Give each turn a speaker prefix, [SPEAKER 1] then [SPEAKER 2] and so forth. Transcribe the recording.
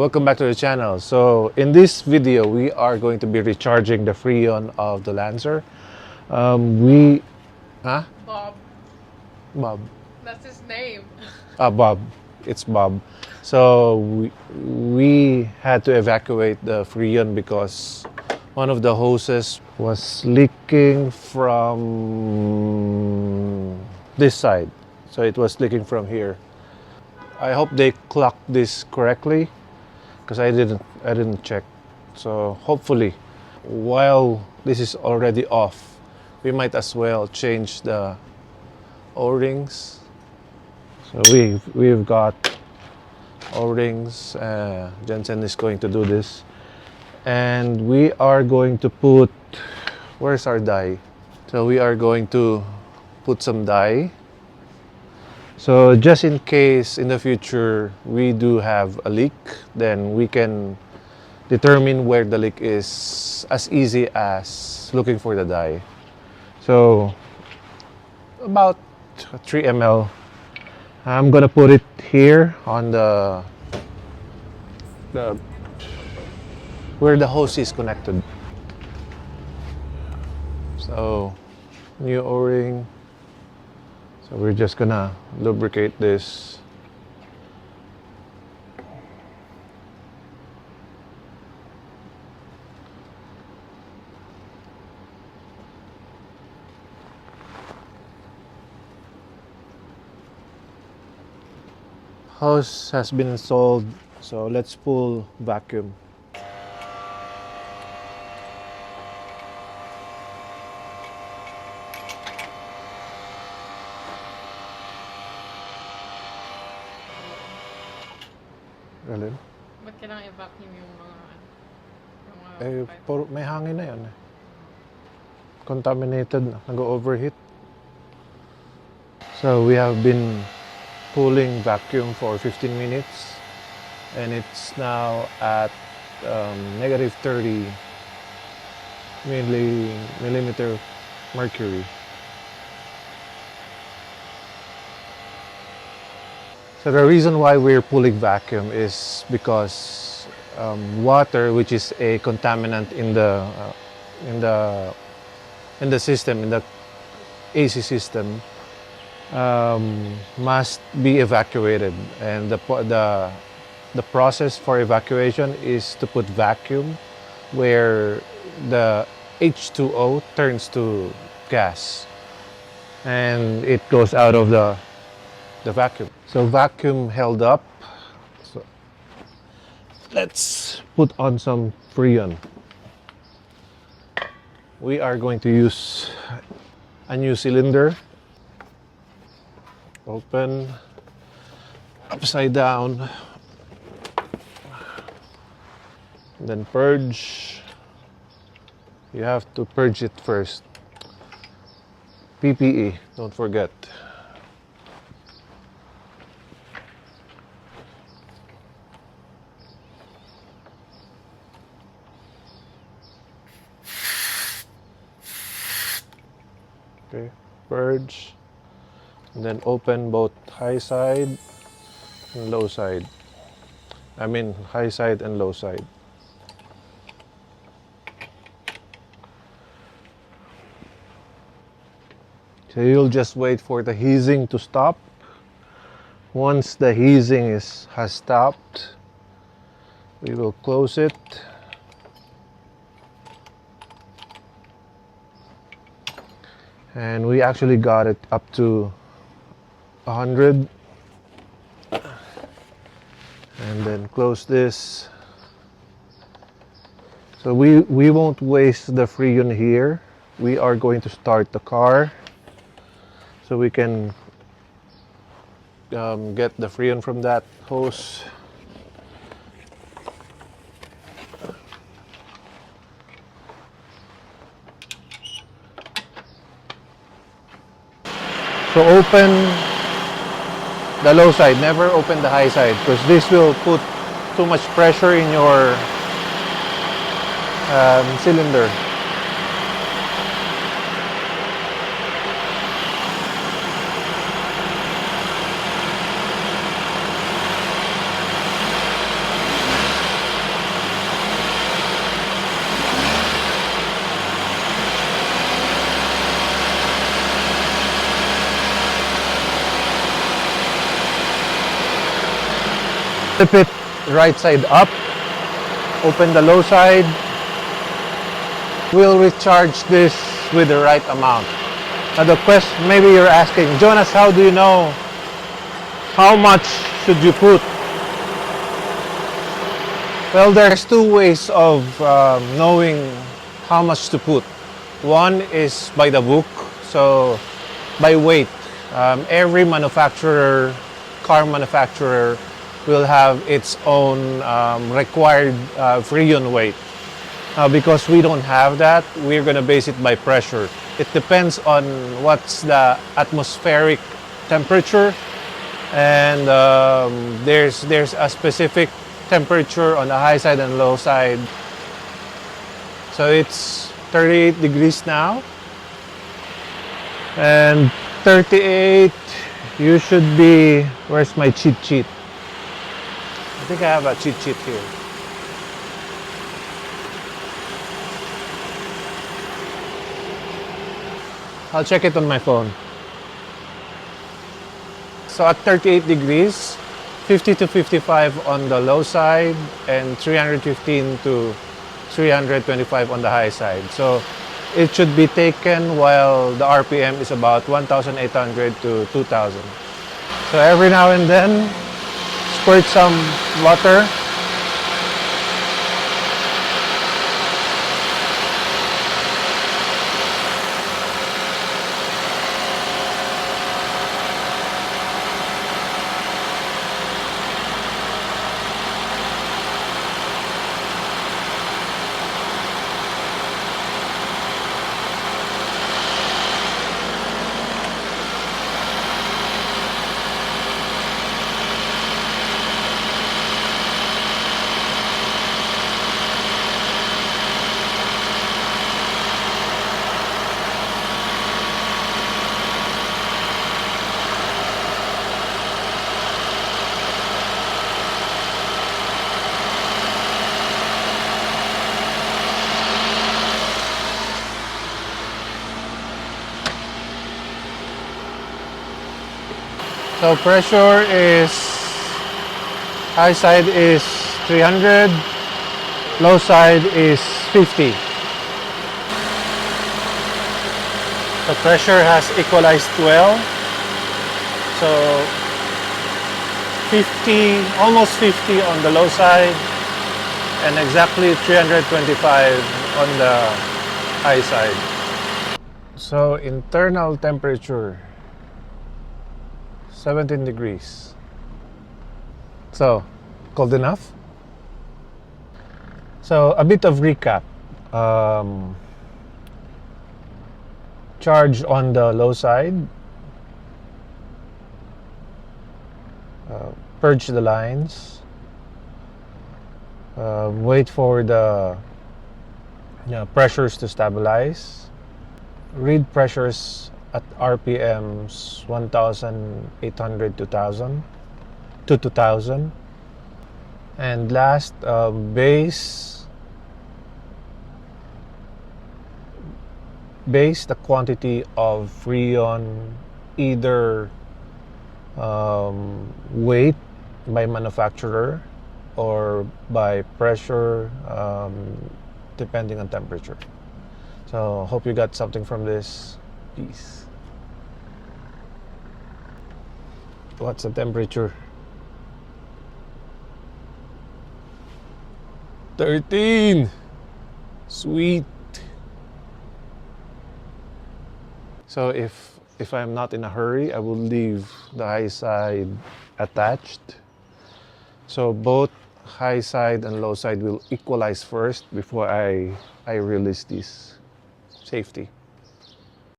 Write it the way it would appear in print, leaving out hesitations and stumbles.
[SPEAKER 1] Welcome back to the channel. So in this video we are going to be recharging the Freon of the Lancer. We
[SPEAKER 2] Bob.
[SPEAKER 1] Bob.
[SPEAKER 2] That's his name.
[SPEAKER 1] Bob. It's Bob. So we had to evacuate the Freon because one of the hoses was leaking from this side. So it was leaking from here. I hope they clocked this correctly because I didn't check. So hopefully while this is already off, we might as well change the O-rings. So we've got O-rings. Jensen is going to do this, and we are going to put, where's our dye? So we are going to put some dye. So just in case in the future we do have a leak, then we can determine where the leak is as easy as looking for the dye. So about 3 ml. I'm gonna put it here on the where the hose is connected. So new O-ring. So we're just gonna lubricate this. Hose has been installed, so let's pull vacuum. Galing.
[SPEAKER 2] Ba't kailangan i-vacuum yung mga
[SPEAKER 1] May hangin na yan. Contaminated na, nag-overheat. So we have been pulling vacuum for 15 minutes and it's now at negative 30 millimeter mercury. So the reason why we're pulling vacuum is because water, which is a contaminant in the system, in the AC system, must be evacuated, and the process for evacuation is to put vacuum where the H2O turns to gas and it goes out of the vacuum. So vacuum held up. So let's put on some Freon. We are going to use a new cylinder. Open, upside down, then purge. You have to purge it first. PPE, don't forget. Okay, purge, and then open both high side and low side. I mean high side and low side. So you'll just wait for the heezing to stop. Once the heezing has stopped, we will close it. And we actually got it up to 100. And then close this. So we won't waste the Freon here. We are going to start the car so we can get the Freon from that hose. So open the low side, never open the high side because this will put too much pressure in your cylinder. Flip it right side up. Open the low side. We'll recharge this with the right amount. Now the question, maybe you're asking, Jonas, how do you know how much should you put? Well, there's two ways of knowing how much to put. One is by the book, so by weight. Every manufacturer, car manufacturer, will have its own required Freon weight. Because we don't have that, we're going to base it by pressure. It depends on what's the atmospheric temperature, and there's a specific temperature on the high side and low side. So it's 38 degrees now, and 38, you should be, where's my cheat sheet? I think I have a cheat sheet here. I'll check it on my phone. So at 38 degrees, 50 to 55 on the low side and 315 to 325 on the high side. So it should be taken while the RPM is about 1,800 to 2,000. So every now and then, squirt some water. So pressure is, high side is 300, low side is 50. The pressure has equalized well. So 50, almost 50 on the low side, and exactly 325 on the high side. So internal temperature, 17 degrees. So, cold enough? So, a bit of recap. Charge on the low side. Purge the lines. Wait for the pressures to stabilize. Read pressures at RPMs 1,800 to 2,000. And last, base the quantity of Freon, either weight by manufacturer or by pressure, depending on temperature. So hope you got something from this. Peace. What's the temperature? 13. Sweet. So if I'm not in a hurry, I will leave the high side attached. So both high side and low side will equalize first before I release this. Safety.